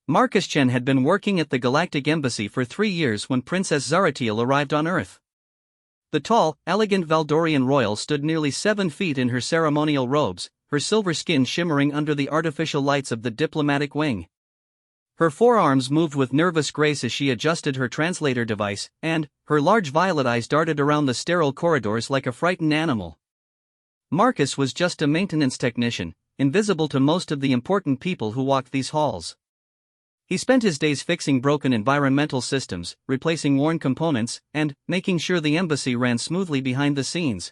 Marcus Chen had been working at the Galactic Embassy for 3 years when Princess Zaratiel arrived on Earth. The tall, elegant Valdorian royal stood nearly 7 feet in her ceremonial robes, her silver skin shimmering under the artificial lights of the diplomatic wing. Her forearms moved with nervous grace as she adjusted her translator device, and her large violet eyes darted around the sterile corridors like a frightened animal. Marcus was just a maintenance technician, invisible to most of the important people who walked these halls. He spent his days fixing broken environmental systems, replacing worn components, and making sure the embassy ran smoothly behind the scenes.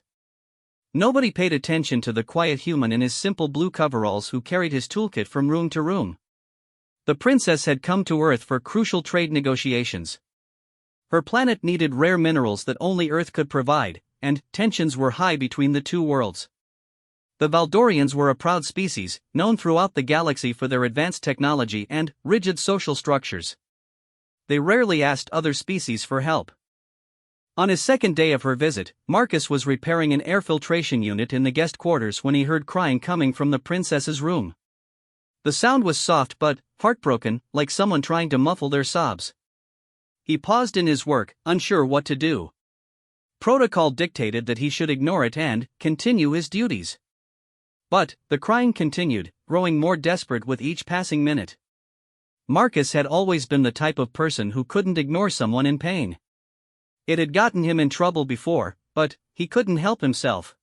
Nobody paid attention to the quiet human in his simple blue coveralls who carried his toolkit from room to room. The princess had come to Earth for crucial trade negotiations. Her planet needed rare minerals that only Earth could provide, and tensions were high between the two worlds. The Valdorians were a proud species, known throughout the galaxy for their advanced technology and rigid social structures. They rarely asked other species for help. On his second day of her visit, Marcus was repairing an air filtration unit in the guest quarters when he heard crying coming from the princess's room. The sound was soft but heartbroken, like someone trying to muffle their sobs. He paused in his work, unsure what to do. Protocol dictated that he should ignore it and continue his duties. But the crying continued, growing more desperate with each passing minute. Marcus had always been the type of person who couldn't ignore someone in pain. It had gotten him in trouble before, but he couldn't help himself.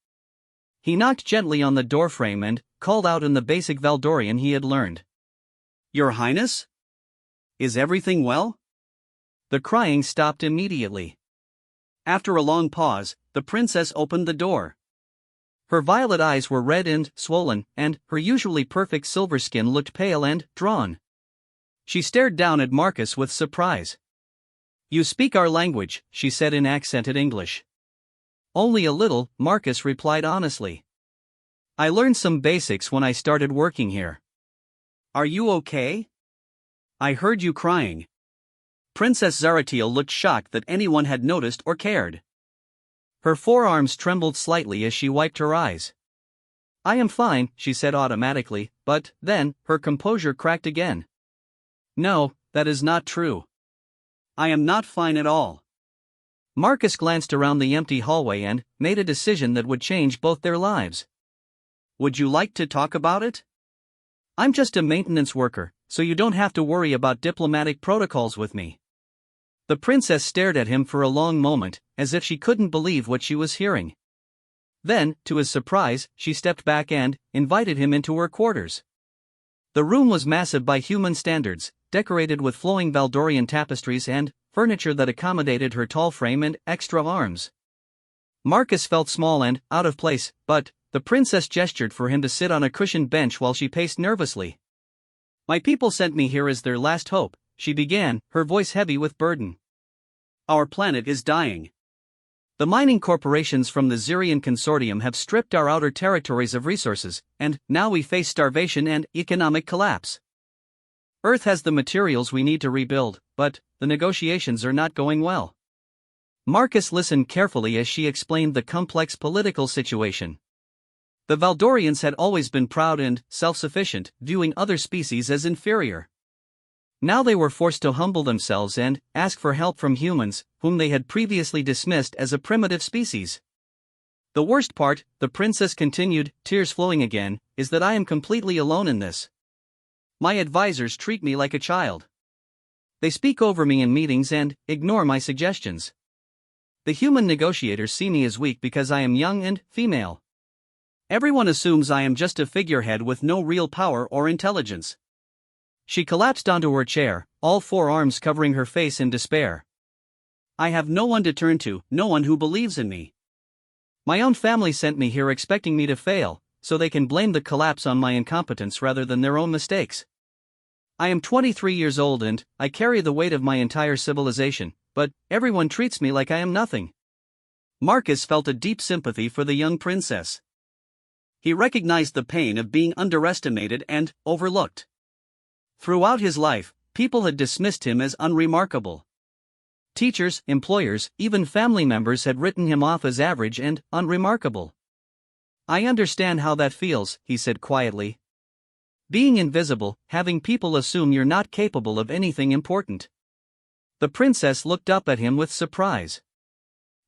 He knocked gently on the doorframe and called out in the basic Valdorian he had learned. "Your Highness? Is everything well?" The crying stopped immediately. After a long pause, the princess opened the door. Her violet eyes were red and swollen, and her usually perfect silver skin looked pale and drawn. She stared down at Marcus with surprise. "You speak our language," she said in accented English. "Only a little," Marcus replied honestly. "I learned some basics when I started working here." "Are you okay? I heard you crying." Princess Zaratiel looked shocked that anyone had noticed or cared. Her forearms trembled slightly as she wiped her eyes. "I am fine," she said automatically, but then, her composure cracked again. "No, that is not true. I am not fine at all." Marcus glanced around the empty hallway and made a decision that would change both their lives. "Would you like to talk about it? I'm just a maintenance worker, so you don't have to worry about diplomatic protocols with me." The princess stared at him for a long moment, as if she couldn't believe what she was hearing. Then, to his surprise, she stepped back and invited him into her quarters. The room was massive by human standards, decorated with flowing Valdorian tapestries and furniture that accommodated her tall frame and extra arms. Marcus felt small and out of place, but the princess gestured for him to sit on a cushioned bench while she paced nervously. "My people sent me here as their last hope," she began, her voice heavy with burden. "Our planet is dying. The mining corporations from the Zirian Consortium have stripped our outer territories of resources, and now we face starvation and economic collapse. Earth has the materials we need to rebuild, but the negotiations are not going well." Marcus listened carefully as she explained the complex political situation. The Valdorians had always been proud and self-sufficient, viewing other species as inferior. Now they were forced to humble themselves and ask for help from humans, whom they had previously dismissed as a primitive species. "The worst part," the princess continued, tears flowing again, "is that I am completely alone in this. My advisors treat me like a child. They speak over me in meetings and ignore my suggestions. The human negotiators see me as weak because I am young and female. Everyone assumes I am just a figurehead with no real power or intelligence." She collapsed onto her chair, all four arms covering her face in despair. "I have no one to turn to, no one who believes in me. My own family sent me here expecting me to fail, so they can blame the collapse on my incompetence rather than their own mistakes. I am 23 years old and I carry the weight of my entire civilization, but everyone treats me like I am nothing." Marcus felt a deep sympathy for the young princess. He recognized the pain of being underestimated and overlooked. Throughout his life, people had dismissed him as unremarkable. Teachers, employers, even family members had written him off as average and unremarkable. "I understand how that feels," he said quietly. Being invisible, having people assume you're not capable of anything important. The princess looked up at him with surprise.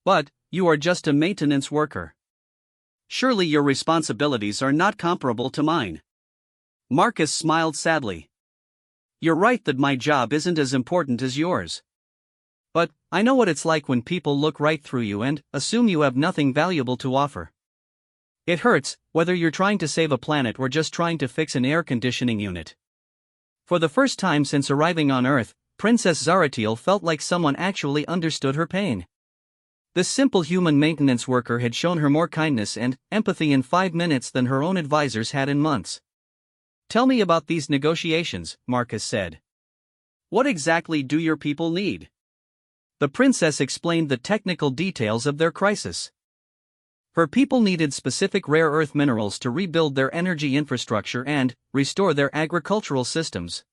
But, you are just a maintenance worker. Surely your responsibilities are not comparable to mine. Marcus smiled sadly. You're right that my job isn't as important as yours. But, I know what it's like when people look right through you and assume you have nothing valuable to offer. It hurts, whether you're trying to save a planet or just trying to fix an air conditioning unit. For the first time since arriving on Earth, Princess Zaratiel felt like someone actually understood her pain. This simple human maintenance worker had shown her more kindness and empathy in 5 minutes than her own advisors had in months. Tell me about these negotiations, Marcus said. What exactly do your people need? The princess explained the technical details of their crisis. Her people needed specific rare earth minerals to rebuild their energy infrastructure and restore their agricultural systems.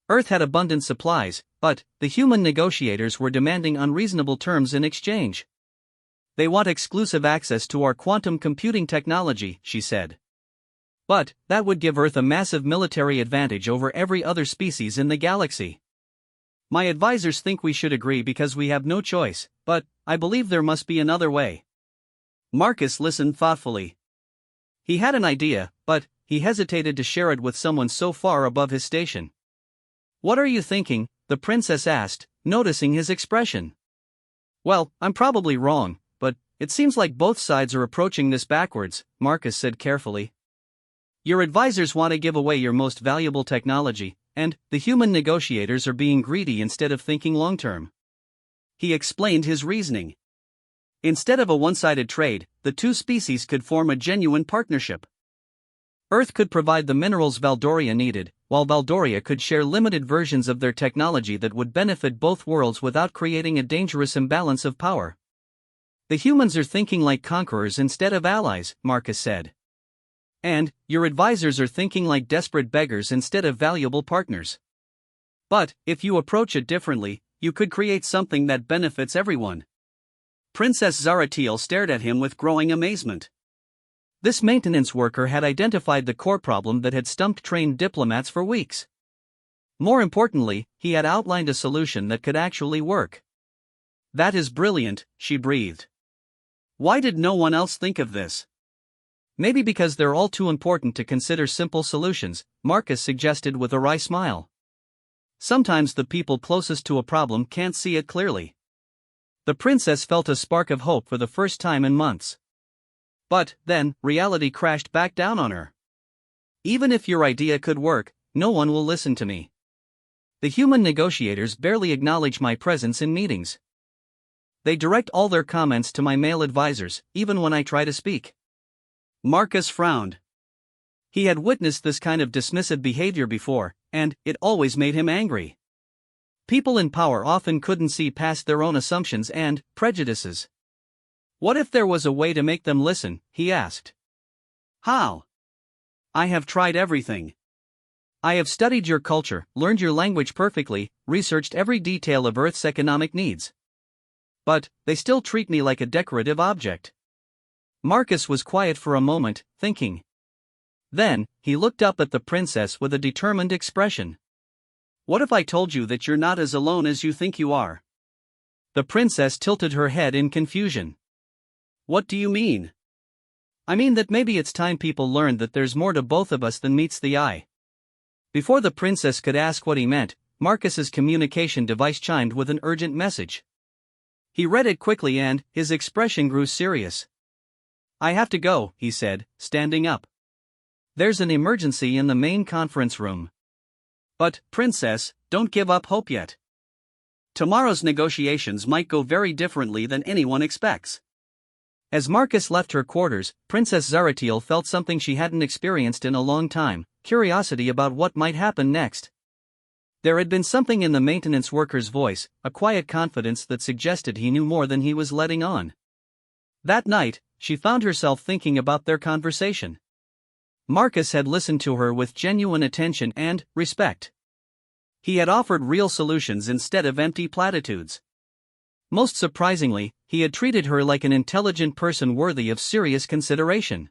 Earth had abundant supplies, but the human negotiators were demanding unreasonable terms in exchange. They want exclusive access to our quantum computing technology, she said. But that would give Earth a massive military advantage over every other species in the galaxy. My advisors think we should agree because we have no choice, but I believe there must be another way. Marcus listened thoughtfully. He had an idea, but he hesitated to share it with someone so far above his station. What are you thinking? The princess asked, noticing his expression. Well, I'm probably wrong, but it seems like both sides are approaching this backwards, Marcus said carefully. Your advisors want to give away your most valuable technology, and the human negotiators are being greedy instead of thinking long-term. He explained his reasoning. Instead of a one-sided trade, the two species could form a genuine partnership. Earth could provide the minerals Valdoria needed, while Valdoria could share limited versions of their technology that would benefit both worlds without creating a dangerous imbalance of power. The humans are thinking like conquerors instead of allies, Marcus said. And your advisors are thinking like desperate beggars instead of valuable partners. But if you approach it differently, you could create something that benefits everyone. Princess Zaratiel stared at him with growing amazement. This maintenance worker had identified the core problem that had stumped trained diplomats for weeks. More importantly, he had outlined a solution that could actually work. That is brilliant, she breathed. Why did no one else think of this? Maybe because they're all too important to consider simple solutions, Marcus suggested with a wry smile. Sometimes the people closest to a problem can't see it clearly. The princess felt a spark of hope for the first time in months. But then, reality crashed back down on her. Even if your idea could work, no one will listen to me. The human negotiators barely acknowledge my presence in meetings. They direct all their comments to my male advisors, even when I try to speak. Marcus frowned. He had witnessed this kind of dismissive behavior before, and it always made him angry. People in power often couldn't see past their own assumptions and prejudices. What if there was a way to make them listen? He asked. How? I have tried everything. I have studied your culture, learned your language perfectly, researched every detail of Earth's economic needs. But they still treat me like a decorative object. Marcus was quiet for a moment, thinking. Then, he looked up at the princess with a determined expression. What if I told you that you're not as alone as you think you are? The princess tilted her head in confusion. What do you mean? I mean that maybe it's time people learned that there's more to both of us than meets the eye. Before the princess could ask what he meant, Marcus's communication device chimed with an urgent message. He read it quickly and his expression grew serious. I have to go, he said, standing up. There's an emergency in the main conference room. But, princess, don't give up hope yet. Tomorrow's negotiations might go very differently than anyone expects. As Marcus left her quarters, Princess Zaratiel felt something she hadn't experienced in a long time, curiosity about what might happen next. There had been something in the maintenance worker's voice, a quiet confidence that suggested he knew more than he was letting on. That night, she found herself thinking about their conversation. Marcus had listened to her with genuine attention and respect. He had offered real solutions instead of empty platitudes. Most surprisingly, he had treated her like an intelligent person worthy of serious consideration.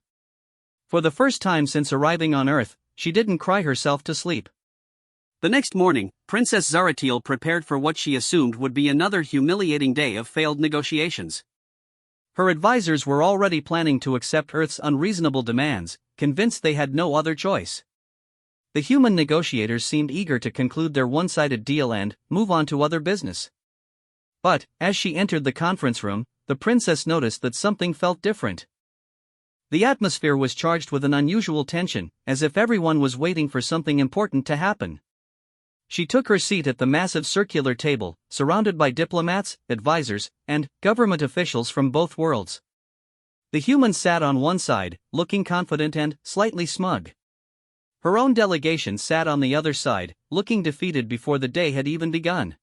For the first time since arriving on Earth, she didn't cry herself to sleep. The next morning, Princess Zaratil prepared for what she assumed would be another humiliating day of failed negotiations. Her advisors were already planning to accept Earth's unreasonable demands, convinced they had no other choice. The human negotiators seemed eager to conclude their one-sided deal and move on to other business. But, as she entered the conference room, the princess noticed that something felt different. The atmosphere was charged with an unusual tension, as if everyone was waiting for something important to happen. She took her seat at the massive circular table, surrounded by diplomats, advisors, and government officials from both worlds. The humans sat on one side, looking confident and slightly smug. Her own delegation sat on the other side, looking defeated before the day had even begun.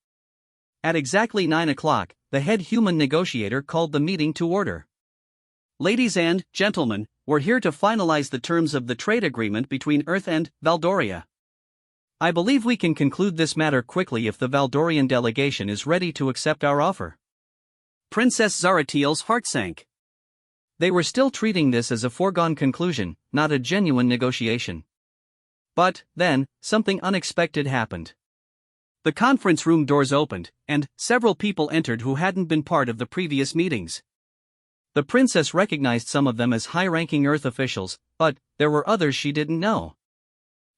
At exactly 9 o'clock, the head human negotiator called the meeting to order. Ladies and gentlemen, we're here to finalize the terms of the trade agreement between Earth and Valdoria. I believe we can conclude this matter quickly if the Valdorian delegation is ready to accept our offer. Princess Zaratil's heart sank. They were still treating this as a foregone conclusion, not a genuine negotiation. But, then, something unexpected happened. The conference room doors opened, and several people entered who hadn't been part of the previous meetings. The princess recognized some of them as high-ranking Earth officials, but there were others she didn't know.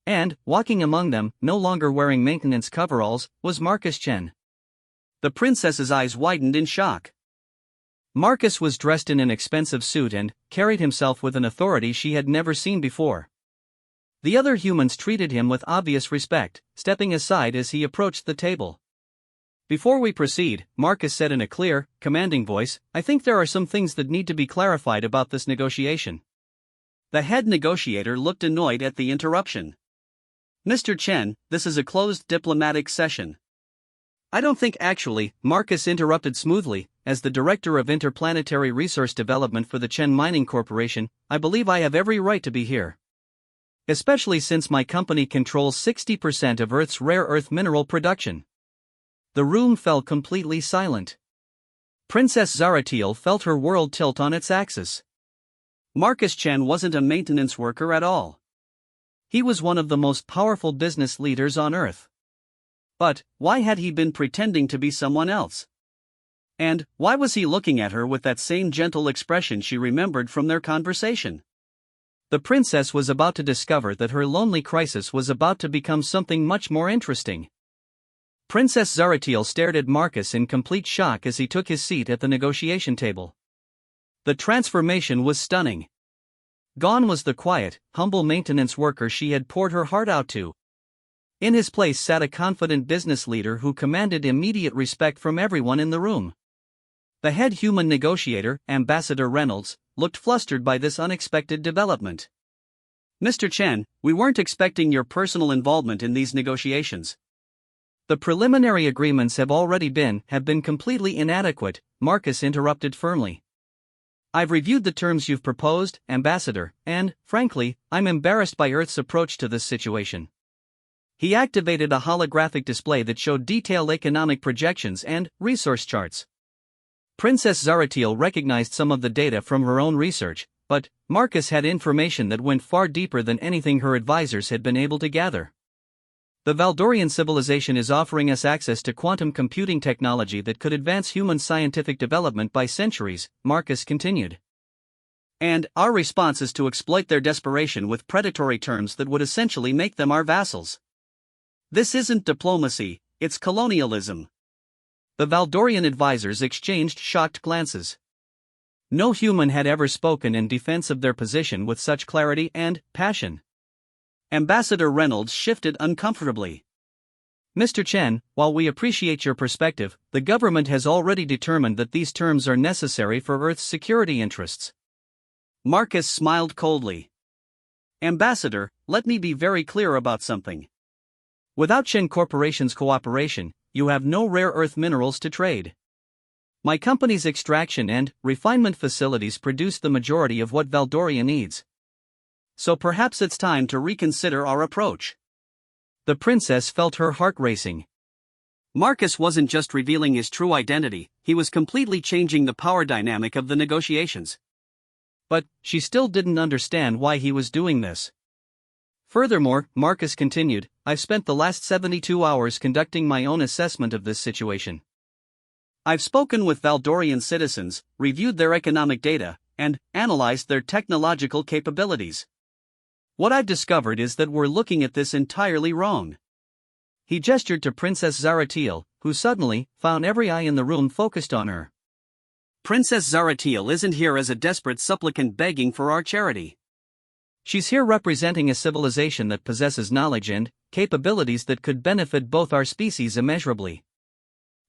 And, walking among them, no longer wearing maintenance coveralls, was Marcus Chen. The princess's eyes widened in shock. Marcus was dressed in an expensive suit and carried himself with an authority she had never seen before. The other humans treated him with obvious respect, stepping aside as he approached the table. Before we proceed, Marcus said in a clear, commanding voice, I think there are some things that need to be clarified about this negotiation. The head negotiator looked annoyed at the interruption. Mr. Chen, this is a closed diplomatic session. I don't think actually, Marcus interrupted smoothly, as the Director of Interplanetary Resource Development for the Chen Mining Corporation, I believe I have every right to be here. Especially since my company controls 60% of Earth's rare earth mineral production. The room fell completely silent. Princess Zaratil felt her world tilt on its axis. Marcus Chen wasn't a maintenance worker at all. He was one of the most powerful business leaders on Earth. But, why had he been pretending to be someone else? And, why was he looking at her with that same gentle expression she remembered from their conversation? The princess was about to discover that her lonely crisis was about to become something much more interesting. Princess Zaratil stared at Marcus in complete shock as he took his seat at the negotiation table. The transformation was stunning. Gone was the quiet, humble maintenance worker she had poured her heart out to. In his place sat a confident business leader who commanded immediate respect from everyone in the room. The head human negotiator, Ambassador Reynolds, looked flustered by this unexpected development. Mr. Chen, we weren't expecting your personal involvement in these negotiations. The preliminary agreements have been completely inadequate, Marcus interrupted firmly. I've reviewed the terms you've proposed, Ambassador, and, frankly, I'm embarrassed by Earth's approach to this situation. He activated a holographic display that showed detailed economic projections and resource charts. Princess Zaratil recognized some of the data from her own research, but Marcus had information that went far deeper than anything her advisors had been able to gather. The Valdorian civilization is offering us access to quantum computing technology that could advance human scientific development by centuries, Marcus continued. And our response is to exploit their desperation with predatory terms that would essentially make them our vassals. This isn't diplomacy, it's colonialism. The Valdorian advisors exchanged shocked glances. No human had ever spoken in defense of their position with such clarity and passion. Ambassador Reynolds shifted uncomfortably. Mr. Chen, while we appreciate your perspective, the government has already determined that these terms are necessary for Earth's security interests. Marcus smiled coldly. Ambassador, let me be very clear about something. Without Chen Corporation's cooperation, you have no rare earth minerals to trade. My company's extraction and refinement facilities produce the majority of what Valdoria needs. So perhaps it's time to reconsider our approach. The princess felt her heart racing. Marcus wasn't just revealing his true identity, he was completely changing the power dynamic of the negotiations. But she still didn't understand why he was doing this. Furthermore, Marcus continued, I've spent the last 72 hours conducting my own assessment of this situation. I've spoken with Valdorian citizens, reviewed their economic data, and analyzed their technological capabilities. What I've discovered is that we're looking at this entirely wrong. He gestured to Princess Zaratil, who suddenly found every eye in the room focused on her. Princess Zaratil isn't here as a desperate supplicant begging for our charity. She's here representing a civilization that possesses knowledge and capabilities that could benefit both our species immeasurably.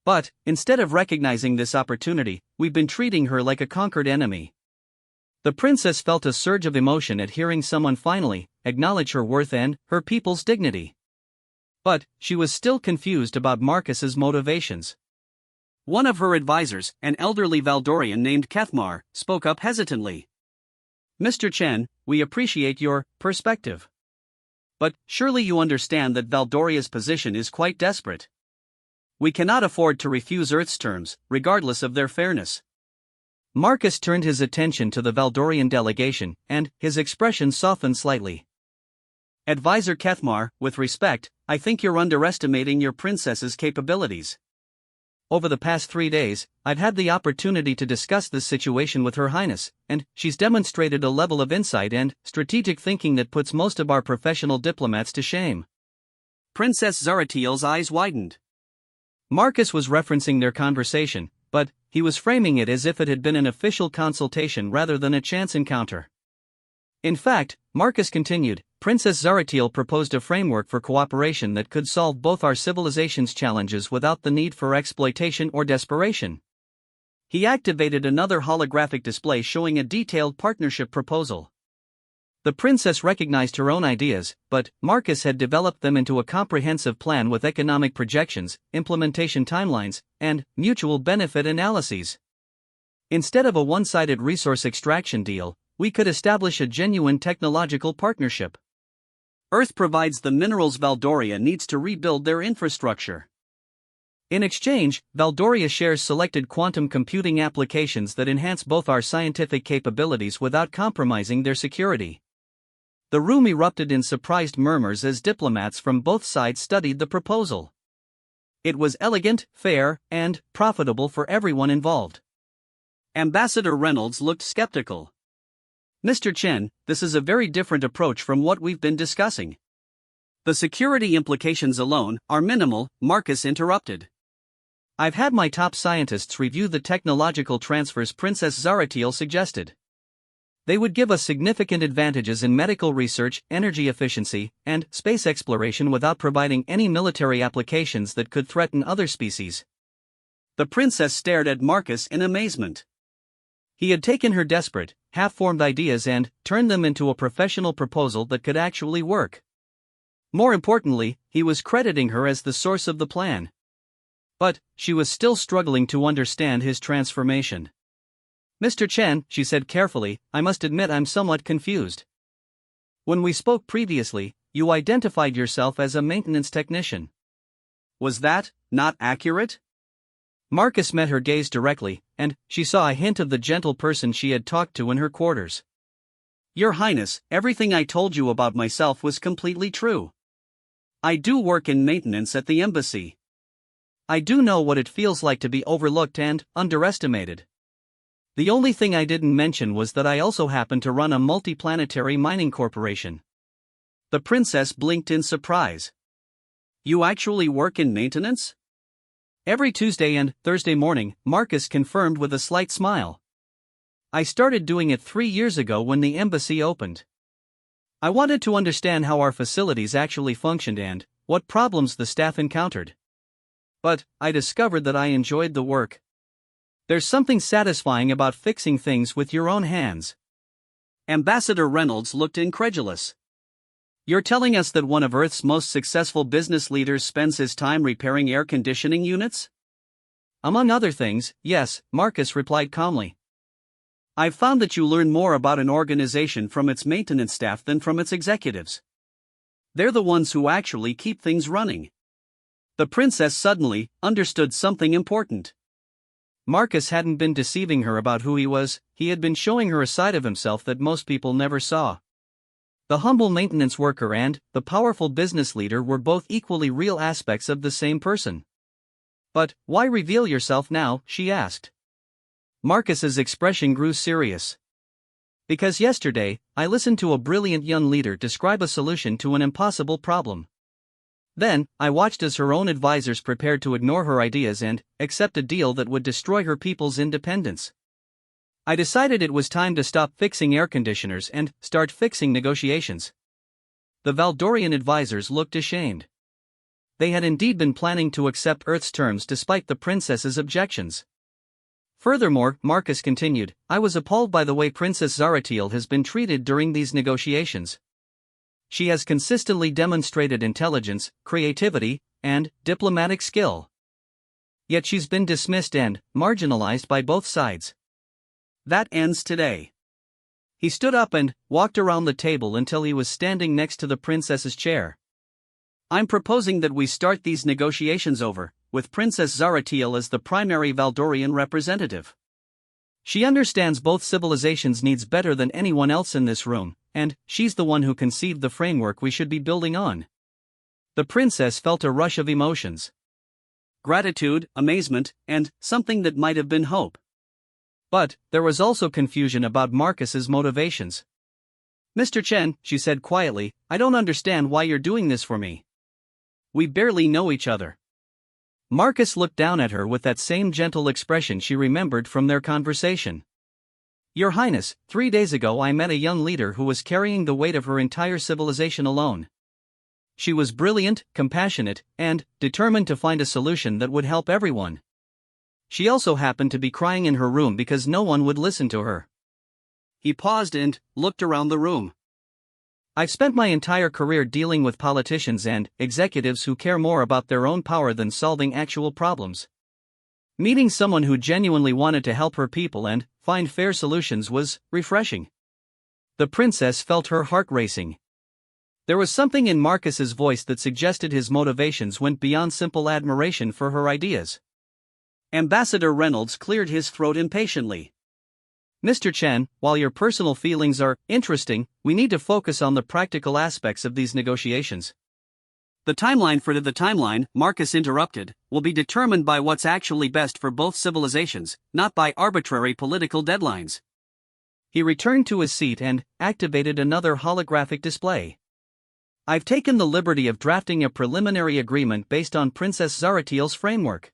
But, instead of recognizing this opportunity, we've been treating her like a conquered enemy. The princess felt a surge of emotion at hearing someone finally acknowledge her worth and her people's dignity. But, she was still confused about Marcus's motivations. One of her advisors, an elderly Valdorian named Kethmar, spoke up hesitantly. Mr. Chen, we appreciate your perspective. But surely you understand that Valdoria's position is quite desperate. We cannot afford to refuse Earth's terms, regardless of their fairness. Marcus turned his attention to the Valdorian delegation, and his expression softened slightly. Advisor Kethmar, with respect, I think you're underestimating your princess's capabilities. Over the past 3 days, I've had the opportunity to discuss this situation with Her Highness, and she's demonstrated a level of insight and strategic thinking that puts most of our professional diplomats to shame. Princess Zaratil's eyes widened. Marcus was referencing their conversation, but he was framing it as if it had been an official consultation rather than a chance encounter. In fact, Marcus continued, Princess Zaratil proposed a framework for cooperation that could solve both our civilization's challenges without the need for exploitation or desperation. He activated another holographic display showing a detailed partnership proposal. The princess recognized her own ideas, but Marcus had developed them into a comprehensive plan with economic projections, implementation timelines, and mutual benefit analyses. Instead of a one-sided resource extraction deal, we could establish a genuine technological partnership. Earth provides the minerals Valdoria needs to rebuild their infrastructure. In exchange, Valdoria shares selected quantum computing applications that enhance both our scientific capabilities without compromising their security. The room erupted in surprised murmurs as diplomats from both sides studied the proposal. It was elegant, fair, and profitable for everyone involved. Ambassador Reynolds looked skeptical. Mr. Chen, this is a very different approach from what we've been discussing. The security implications alone are minimal, Marcus interrupted. I've had my top scientists review the technological transfers Princess Zaratil suggested. They would give us significant advantages in medical research, energy efficiency, and space exploration without providing any military applications that could threaten other species. The princess stared at Marcus in amazement. He had taken her desperate, half-formed ideas and turned them into a professional proposal that could actually work. More importantly, he was crediting her as the source of the plan. But she was still struggling to understand his transformation. Mr. Chen, she said carefully, I must admit I'm somewhat confused. When we spoke previously, you identified yourself as a maintenance technician. Was that not accurate? Marcus met her gaze directly, and she saw a hint of the gentle person she had talked to in her quarters. Your Highness, everything I told you about myself was completely true. I do work in maintenance at the embassy. I do know what it feels like to be overlooked and underestimated. The only thing I didn't mention was that I also happen to run a multi-planetary mining corporation. The princess blinked in surprise. You actually work in maintenance? Every Tuesday and Thursday morning, Marcus confirmed with a slight smile. I started doing it 3 years ago when the embassy opened. I wanted to understand how our facilities actually functioned and what problems the staff encountered. But I discovered that I enjoyed the work. There's something satisfying about fixing things with your own hands. Ambassador Reynolds looked incredulous. You're telling us that one of Earth's most successful business leaders spends his time repairing air conditioning units? Among other things, yes, Marcus replied calmly. I've found that you learn more about an organization from its maintenance staff than from its executives. They're the ones who actually keep things running. The princess suddenly understood something important. Marcus hadn't been deceiving her about who he was, he had been showing her a side of himself that most people never saw. The humble maintenance worker and the powerful business leader were both equally real aspects of the same person. But why reveal yourself now? She asked. Marcus's expression grew serious. Because yesterday, I listened to a brilliant young leader describe a solution to an impossible problem. Then, I watched as her own advisors prepared to ignore her ideas and accept a deal that would destroy her people's independence. I decided it was time to stop fixing air conditioners and start fixing negotiations. The Valdorian advisors looked ashamed. They had indeed been planning to accept Earth's terms despite the princess's objections. Furthermore, Marcus continued, I was appalled by the way Princess Zaratiel has been treated during these negotiations. She has consistently demonstrated intelligence, creativity, and diplomatic skill. Yet she's been dismissed and marginalized by both sides. That ends today. He stood up and walked around the table until he was standing next to the princess's chair. I'm proposing that we start these negotiations over, with Princess Zaratiel as the primary Valdorian representative. She understands both civilizations' needs better than anyone else in this room, and she's the one who conceived the framework we should be building on. The princess felt a rush of emotions. Gratitude, amazement, and something that might have been hope. But there was also confusion about Marcus's motivations. Mr. Chen, she said quietly, I don't understand why you're doing this for me. We barely know each other. Marcus looked down at her with that same gentle expression she remembered from their conversation. Your Highness, 3 days ago I met a young leader who was carrying the weight of her entire civilization alone. She was brilliant, compassionate, and determined to find a solution that would help everyone. She also happened to be crying in her room because no one would listen to her. He paused and looked around the room. I've spent my entire career dealing with politicians and executives who care more about their own power than solving actual problems. Meeting someone who genuinely wanted to help her people and find fair solutions was refreshing. The princess felt her heart racing. There was something in Marcus's voice that suggested his motivations went beyond simple admiration for her ideas. Ambassador Reynolds cleared his throat impatiently. Mr. Chen, while your personal feelings are interesting, we need to focus on the practical aspects of these negotiations. The timeline, Marcus interrupted, will be determined by what's actually best for both civilizations, not by arbitrary political deadlines. He returned to his seat and activated another holographic display. I've taken the liberty of drafting a preliminary agreement based on Princess Zaratiel's framework.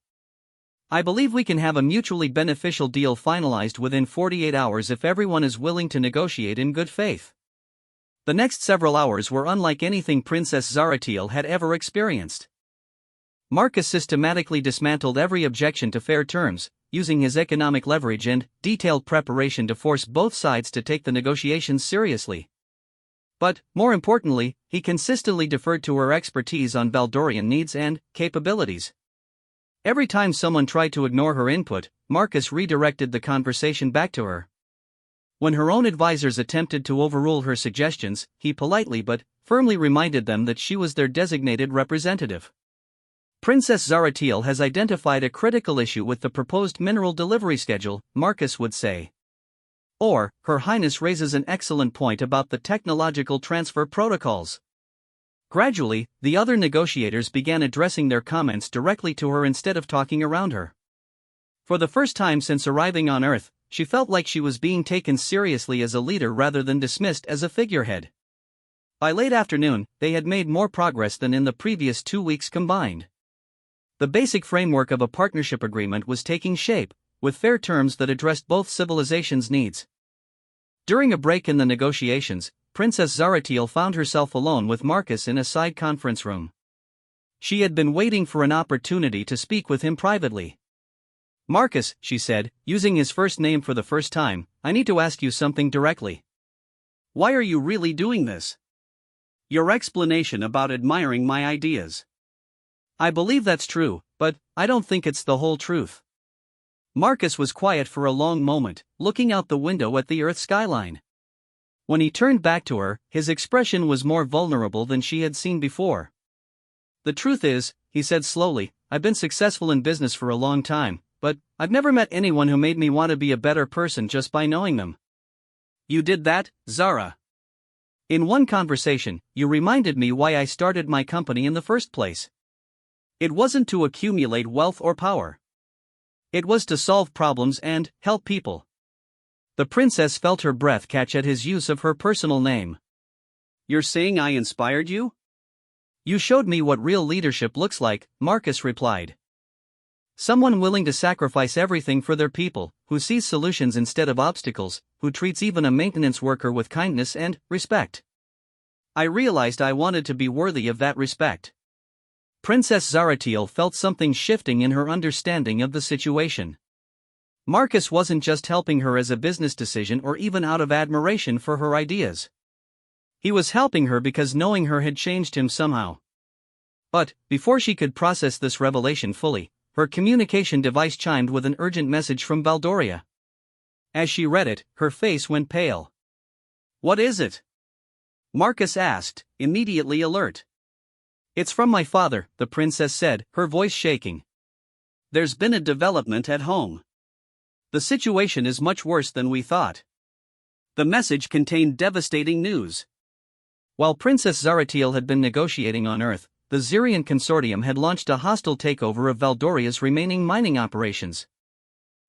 I believe we can have a mutually beneficial deal finalized within 48 hours if everyone is willing to negotiate in good faith. The next several hours were unlike anything Princess Zaratiel had ever experienced. Marcus systematically dismantled every objection to fair terms, using his economic leverage and detailed preparation to force both sides to take the negotiations seriously. But, more importantly, he consistently deferred to her expertise on Valdorian needs and capabilities. Every time someone tried to ignore her input, Marcus redirected the conversation back to her. When her own advisors attempted to overrule her suggestions, he politely but firmly reminded them that she was their designated representative. Princess Zaratiel has identified a critical issue with the proposed mineral delivery schedule, Marcus would say. Or, Her Highness raises an excellent point about the technological transfer protocols. Gradually, the other negotiators began addressing their comments directly to her instead of talking around her. For the first time since arriving on Earth, she felt like she was being taken seriously as a leader rather than dismissed as a figurehead. By late afternoon, they had made more progress than in the previous 2 weeks combined. The basic framework of a partnership agreement was taking shape, with fair terms that addressed both civilizations' needs. During a break in the negotiations, Princess Zaratiel found herself alone with Marcus in a side conference room. She had been waiting for an opportunity to speak with him privately. Marcus, she said, using his first name for the first time, I need to ask you something directly. Why are you really doing this? Your explanation about admiring my ideas. I believe that's true, but I don't think it's the whole truth. Marcus was quiet for a long moment, looking out the window at the Earth skyline. When he turned back to her, his expression was more vulnerable than she had seen before. The truth is, he said slowly, I've been successful in business for a long time, but I've never met anyone who made me want to be a better person just by knowing them. You did that, Zara? In one conversation, you reminded me why I started my company in the first place. It wasn't to accumulate wealth or power. It was to solve problems and help people. The princess felt her breath catch at his use of her personal name. You're saying I inspired you? You showed me what real leadership looks like, Marcus replied. Someone willing to sacrifice everything for their people, who sees solutions instead of obstacles, who treats even a maintenance worker with kindness and respect. I realized I wanted to be worthy of that respect. Princess Zaratiel felt something shifting in her understanding of the situation. Marcus wasn't just helping her as a business decision or even out of admiration for her ideas. He was helping her because knowing her had changed him somehow. But, before she could process this revelation fully, her communication device chimed with an urgent message from Valdoria. As she read it, her face went pale. What is it? Marcus asked, immediately alert. It's from my father, the princess said, her voice shaking. There's been a development at home. The situation is much worse than we thought. The message contained devastating news. While Princess Zaratiel had been negotiating on Earth, the Xerian Consortium had launched a hostile takeover of Valdoria's remaining mining operations.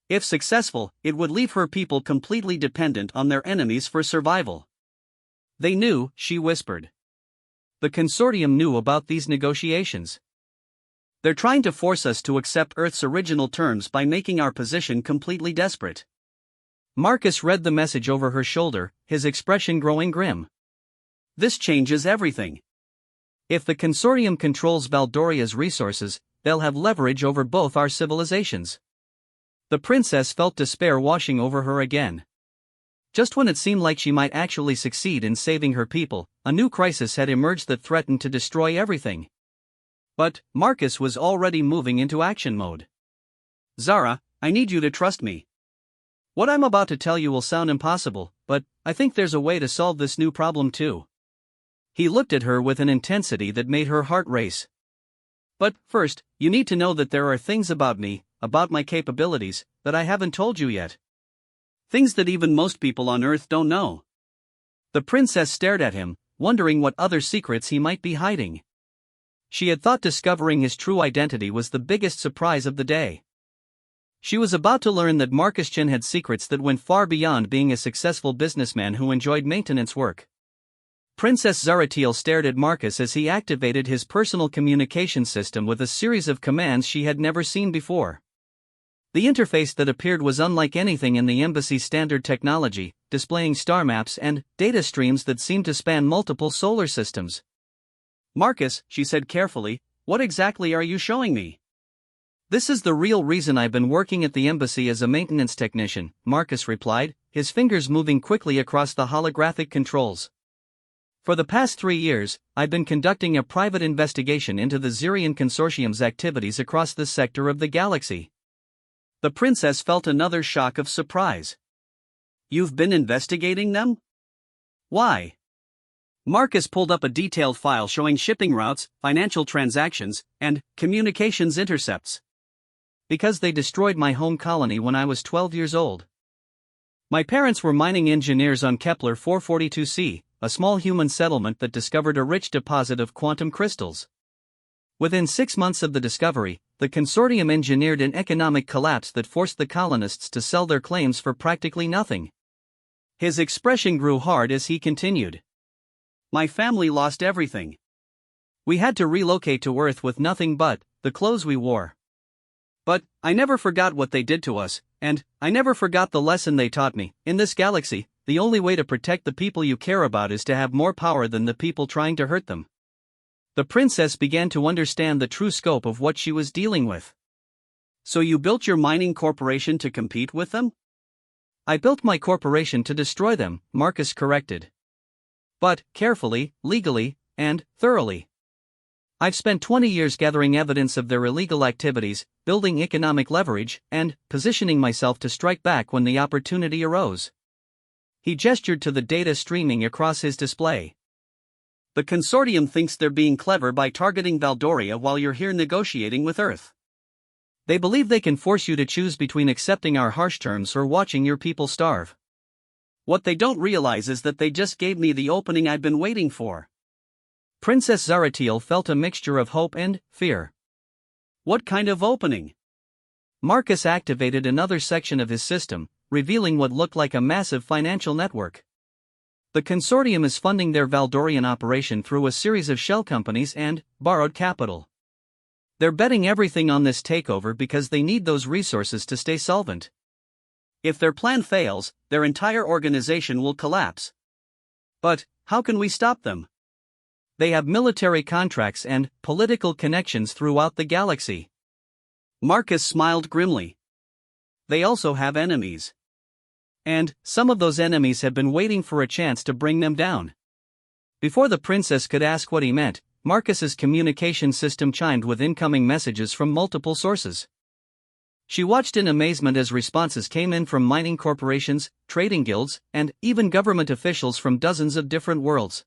If successful, it would leave her people completely dependent on their enemies for survival. They knew, she whispered. The Consortium knew about these negotiations. They're trying to force us to accept Earth's original terms by making our position completely desperate. Marcus read the message over her shoulder, his expression growing grim. This changes everything. If the Consortium controls Valdoria's resources, they'll have leverage over both our civilizations. The princess felt despair washing over her again. Just when it seemed like she might actually succeed in saving her people, a new crisis had emerged that threatened to destroy everything. But Marcus was already moving into action mode. Zara, I need you to trust me. What I'm about to tell you will sound impossible, but I think there's a way to solve this new problem too. He looked at her with an intensity that made her heart race. But first, you need to know that there are things about me, about my capabilities, that I haven't told you yet. Things that even most people on Earth don't know. The princess stared at him, wondering what other secrets he might be hiding. She had thought discovering his true identity was the biggest surprise of the day. She was about to learn that Marcus Chen had secrets that went far beyond being a successful businessman who enjoyed maintenance work. Princess Zaratiel stared at Marcus as he activated his personal communication system with a series of commands she had never seen before. The interface that appeared was unlike anything in the embassy's standard technology, displaying star maps and data streams that seemed to span multiple solar systems. Marcus, she said carefully, what exactly are you showing me? This is the real reason I've been working at the embassy as a maintenance technician, Marcus replied, his fingers moving quickly across the holographic controls. For the past 3 years, I've been conducting a private investigation into the Xerian Consortium's activities across this sector of the galaxy. The princess felt another shock of surprise. You've been investigating them? Why? Marcus pulled up a detailed file showing shipping routes, financial transactions, and communications intercepts. Because they destroyed my home colony when I was 12 years old. My parents were mining engineers on Kepler 442c, a small human settlement that discovered a rich deposit of quantum crystals. Within 6 months of the discovery, the consortium engineered an economic collapse that forced the colonists to sell their claims for practically nothing. His expression grew hard as he continued. My family lost everything. We had to relocate to Earth with nothing but the clothes we wore. But I never forgot what they did to us, and I never forgot the lesson they taught me. In this galaxy, the only way to protect the people you care about is to have more power than the people trying to hurt them. The princess began to understand the true scope of what she was dealing with. So you built your mining corporation to compete with them? I built my corporation to destroy them, Marcus corrected. But carefully, legally, and thoroughly. I've spent 20 years gathering evidence of their illegal activities, building economic leverage, and positioning myself to strike back when the opportunity arose. He gestured to the data streaming across his display. The consortium thinks they're being clever by targeting Valdoria while you're here negotiating with Earth. They believe they can force you to choose between accepting our harsh terms or watching your people starve. What they don't realize is that they just gave me the opening I've been waiting for. Princess Zaratil felt a mixture of hope and fear. What kind of opening? Marcus activated another section of his system, revealing what looked like a massive financial network. The consortium is funding their Valdorian operation through a series of shell companies and borrowed capital. They're betting everything on this takeover because they need those resources to stay solvent. If their plan fails, their entire organization will collapse. But how can we stop them? They have military contracts and political connections throughout the galaxy. Marcus smiled grimly. They also have enemies. And some of those enemies have been waiting for a chance to bring them down. Before the princess could ask what he meant, Marcus's communication system chimed with incoming messages from multiple sources. She watched in amazement as responses came in from mining corporations, trading guilds, and even government officials from dozens of different worlds.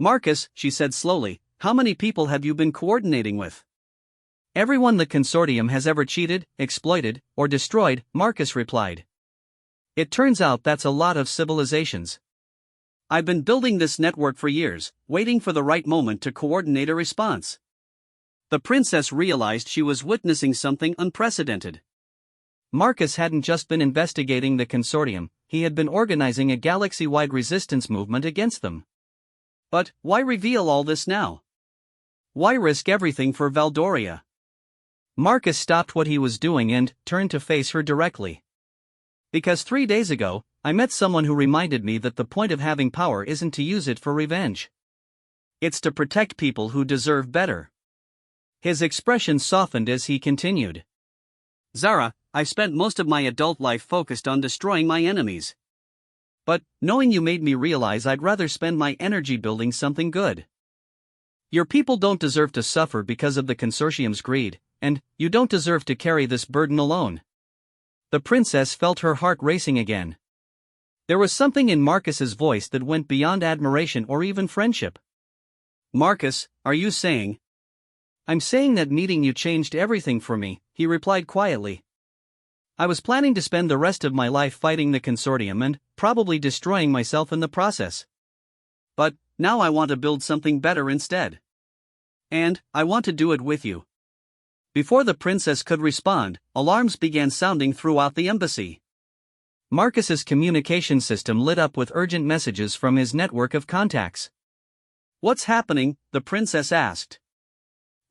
Marcus, she said slowly, how many people have you been coordinating with? Everyone the consortium has ever cheated, exploited, or destroyed, Marcus replied. It turns out that's a lot of civilizations. I've been building this network for years, waiting for the right moment to coordinate a response. The princess realized she was witnessing something unprecedented. Marcus hadn't just been investigating the consortium, he had been organizing a galaxy-wide resistance movement against them. But why reveal all this now? Why risk everything for Valdoria? Marcus stopped what he was doing and turned to face her directly. Because 3 days ago, I met someone who reminded me that the point of having power isn't to use it for revenge. It's to protect people who deserve better. His expression softened as he continued. Zara, I've spent most of my adult life focused on destroying my enemies. But, knowing you made me realize I'd rather spend my energy building something good. Your people don't deserve to suffer because of the consortium's greed, and you don't deserve to carry this burden alone. The princess felt her heart racing again. There was something in Marcus's voice that went beyond admiration or even friendship. Marcus, are you saying? I'm saying that meeting you changed everything for me, he replied quietly. I was planning to spend the rest of my life fighting the consortium and probably destroying myself in the process. But now I want to build something better instead. And I want to do it with you. Before the princess could respond, alarms began sounding throughout the embassy. Marcus's communication system lit up with urgent messages from his network of contacts. What's happening? The princess asked.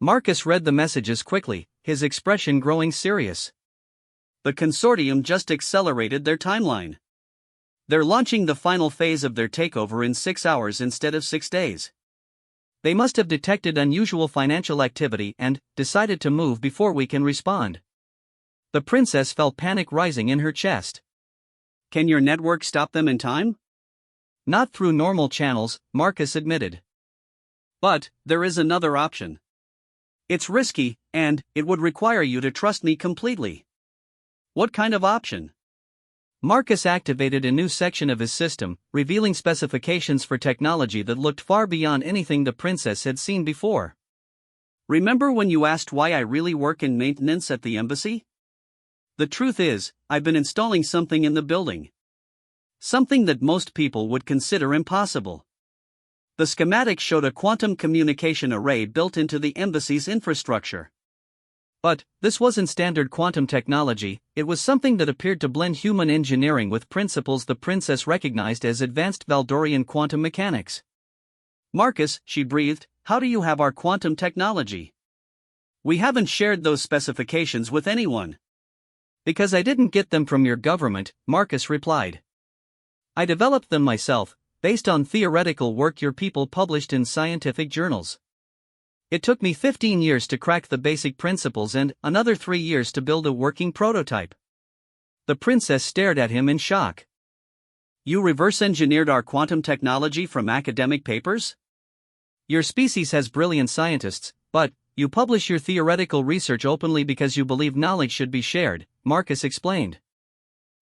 Marcus read the messages quickly, his expression growing serious. The consortium just accelerated their timeline. They're launching the final phase of their takeover in 6 hours instead of 6 days. They must have detected unusual financial activity and decided to move before we can respond. The princess felt panic rising in her chest. Can your network stop them in time? Not through normal channels, Marcus admitted. But there is another option. It's risky, and it would require you to trust me completely. What kind of option? Marcus activated a new section of his system, revealing specifications for technology that looked far beyond anything the princess had seen before. Remember when you asked why I really work in maintenance at the embassy? The truth is, I've been installing something in the building. Something that most people would consider impossible. The schematic showed a quantum communication array built into the embassy's infrastructure. But this wasn't standard quantum technology, it was something that appeared to blend human engineering with principles the princess recognized as advanced Valdorian quantum mechanics. Marcus, she breathed, how do you have our quantum technology? We haven't shared those specifications with anyone. Because I didn't get them from your government, Marcus replied. I developed them myself, based on theoretical work your people published in scientific journals. It took me 15 years to crack the basic principles and another 3 years to build a working prototype. The princess stared at him in shock. You reverse-engineered our quantum technology from academic papers? Your species has brilliant scientists, but you publish your theoretical research openly because you believe knowledge should be shared, Marcus explained.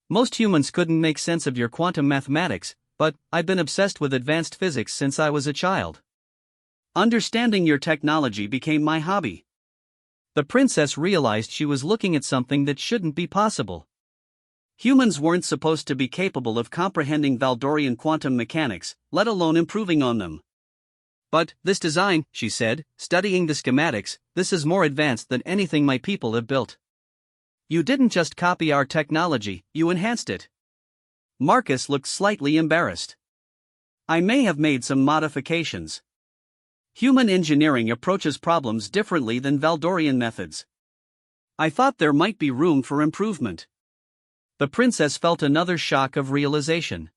Most humans couldn't make sense of your quantum mathematics, but I've been obsessed with advanced physics since I was a child. Understanding your technology became my hobby. The princess realized she was looking at something that shouldn't be possible. Humans weren't supposed to be capable of comprehending Valdorian quantum mechanics, let alone improving on them. But, this design, she said, studying the schematics, this is more advanced than anything my people have built. You didn't just copy our technology, you enhanced it. Marcus looked slightly embarrassed. I may have made some modifications. Human engineering approaches problems differently than Valdorian methods. I thought there might be room for improvement. The princess felt another shock of realization.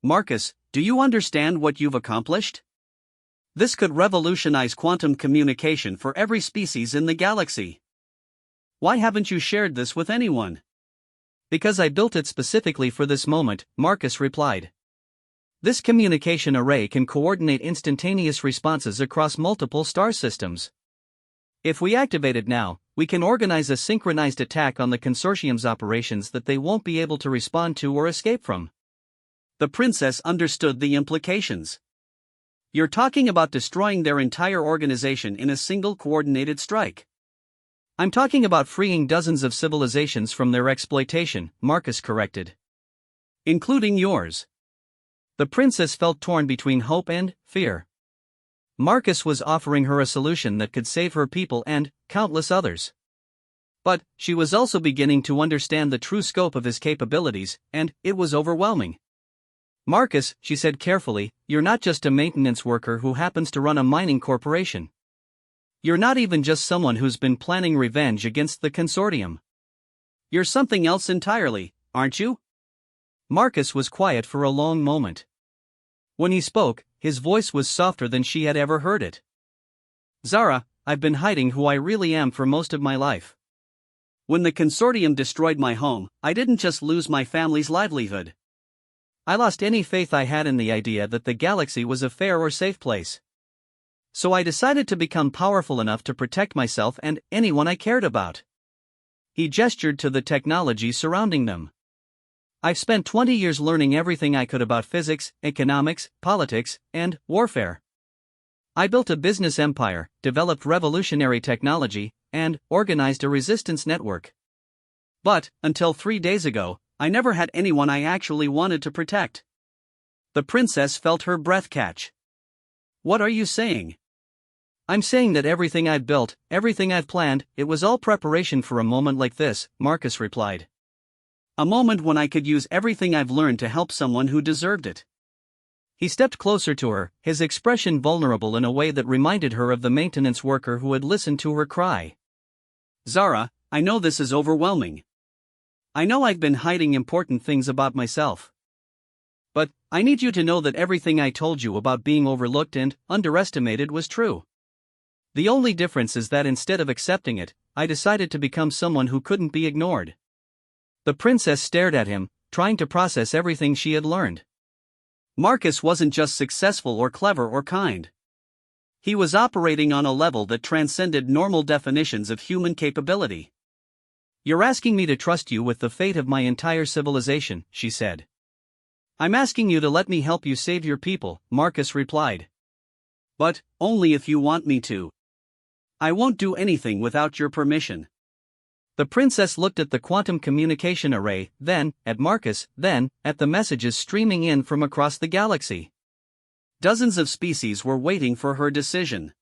Marcus, do you understand what you've accomplished? This could revolutionize quantum communication for every species in the galaxy. Why haven't you shared this with anyone? Because I built it specifically for this moment, Marcus replied. This communication array can coordinate instantaneous responses across multiple star systems. If we activate it now, we can organize a synchronized attack on the consortium's operations that they won't be able to respond to or escape from. The princess understood the implications. You're talking about destroying their entire organization in a single coordinated strike. I'm talking about freeing dozens of civilizations from their exploitation, Marcus corrected. Including yours. The princess felt torn between hope and fear. Marcus was offering her a solution that could save her people and countless others. But she was also beginning to understand the true scope of his capabilities, and it was overwhelming. Marcus, she said carefully, you're not just a maintenance worker who happens to run a mining corporation. You're not even just someone who's been planning revenge against the consortium. You're something else entirely, aren't you? Marcus was quiet for a long moment. When he spoke, his voice was softer than she had ever heard it. Zara, I've been hiding who I really am for most of my life. When the consortium destroyed my home, I didn't just lose my family's livelihood. I lost any faith I had in the idea that the galaxy was a fair or safe place. So I decided to become powerful enough to protect myself and anyone I cared about. He gestured to the technology surrounding them. I've spent 20 years learning everything I could about physics, economics, politics, and warfare. I built a business empire, developed revolutionary technology, and organized a resistance network. But, until 3 days ago, I never had anyone I actually wanted to protect. The princess felt her breath catch. What are you saying? I'm saying that everything I've built, everything I've planned, it was all preparation for a moment like this, Marcus replied. A moment when I could use everything I've learned to help someone who deserved it. He stepped closer to her, his expression vulnerable in a way that reminded her of the maintenance worker who had listened to her cry. Zara, I know this is overwhelming. I know I've been hiding important things about myself. But, I need you to know that everything I told you about being overlooked and underestimated was true. The only difference is that instead of accepting it, I decided to become someone who couldn't be ignored. The princess stared at him, trying to process everything she had learned. Marcus wasn't just successful or clever or kind. He was operating on a level that transcended normal definitions of human capability. You're asking me to trust you with the fate of my entire civilization, she said. I'm asking you to let me help you save your people, Marcus replied. But, only if you want me to. I won't do anything without your permission. The princess looked at the quantum communication array, then, at Marcus, then, at the messages streaming in from across the galaxy. Dozens of species were waiting for her decision.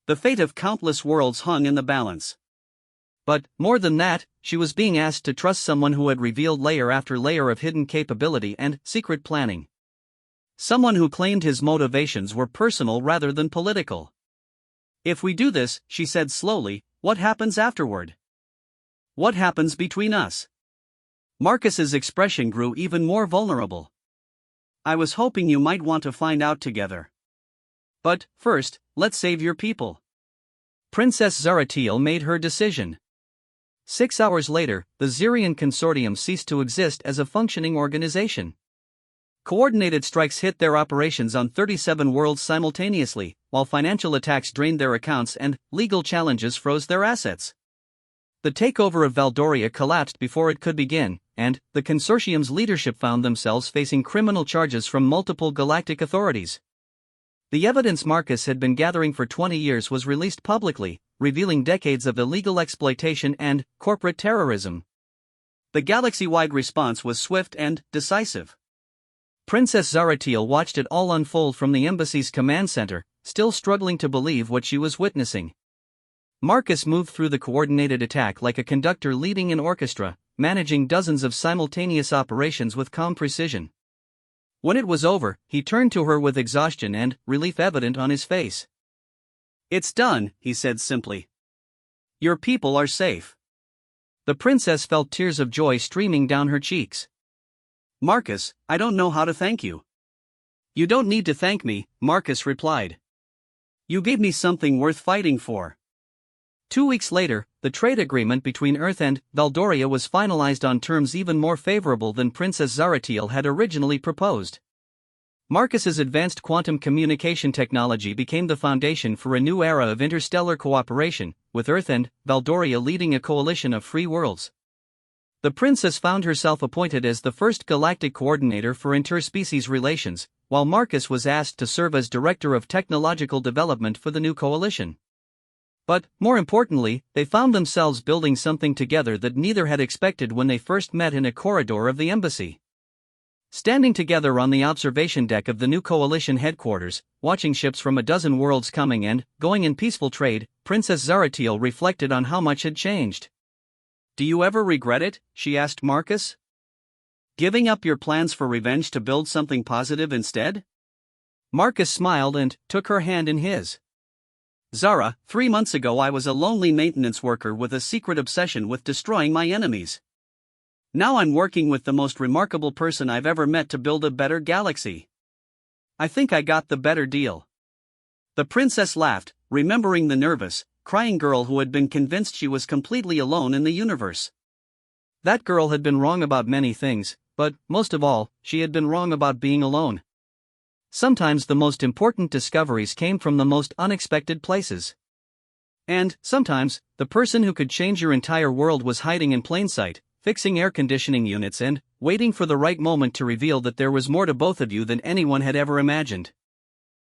The fate of countless worlds hung in the balance. But, more than that, she was being asked to trust someone who had revealed layer after layer of hidden capability and secret planning. Someone who claimed his motivations were personal rather than political. If we do this, she said slowly, what happens afterward? What happens between us? Marcus's expression grew even more vulnerable. I was hoping you might want to find out together. But, first, let's save your people. Princess Zaratil made her decision. 6 hours later, the Zirian consortium ceased to exist as a functioning organization. Coordinated strikes hit their operations on 37 worlds simultaneously, while financial attacks drained their accounts and legal challenges froze their assets. The takeover of Valdoria collapsed before it could begin, and the consortium's leadership found themselves facing criminal charges from multiple galactic authorities. The evidence Marcus had been gathering for 20 years was released publicly, revealing decades of illegal exploitation and corporate terrorism. The galaxy-wide response was swift and decisive. Princess Zaratil watched it all unfold from the embassy's command center, still struggling to believe what she was witnessing. Marcus moved through the coordinated attack like a conductor leading an orchestra, managing dozens of simultaneous operations with calm precision. When it was over, he turned to her with exhaustion and relief evident on his face. "It's done," he said simply. "Your people are safe." The princess felt tears of joy streaming down her cheeks. "Marcus, I don't know how to thank you." "You don't need to thank me," Marcus replied. "You gave me something worth fighting for." 2 weeks later, the trade agreement between Earth and Valdoria was finalized on terms even more favorable than Princess Zaratil had originally proposed. Marcus's advanced quantum communication technology became the foundation for a new era of interstellar cooperation, with Earth and Valdoria leading a coalition of free worlds. The princess found herself appointed as the first galactic coordinator for interspecies relations, while Marcus was asked to serve as director of technological development for the new coalition. But, more importantly, they found themselves building something together that neither had expected when they first met in a corridor of the embassy. Standing together on the observation deck of the new coalition headquarters, watching ships from a dozen worlds coming and going in peaceful trade, Princess Zaratil reflected on how much had changed. "Do you ever regret it?" she asked Marcus. "Giving up your plans for revenge to build something positive instead?" Marcus smiled and took her hand in his. "Zara, 3 months ago I was a lonely maintenance worker with a secret obsession with destroying my enemies. Now I'm working with the most remarkable person I've ever met to build a better galaxy. I think I got the better deal." The princess laughed, remembering the nervous, crying girl who had been convinced she was completely alone in the universe. That girl had been wrong about many things, but, most of all, she had been wrong about being alone. Sometimes the most important discoveries came from the most unexpected places. And, sometimes, the person who could change your entire world was hiding in plain sight, fixing air conditioning units and waiting for the right moment to reveal that there was more to both of you than anyone had ever imagined.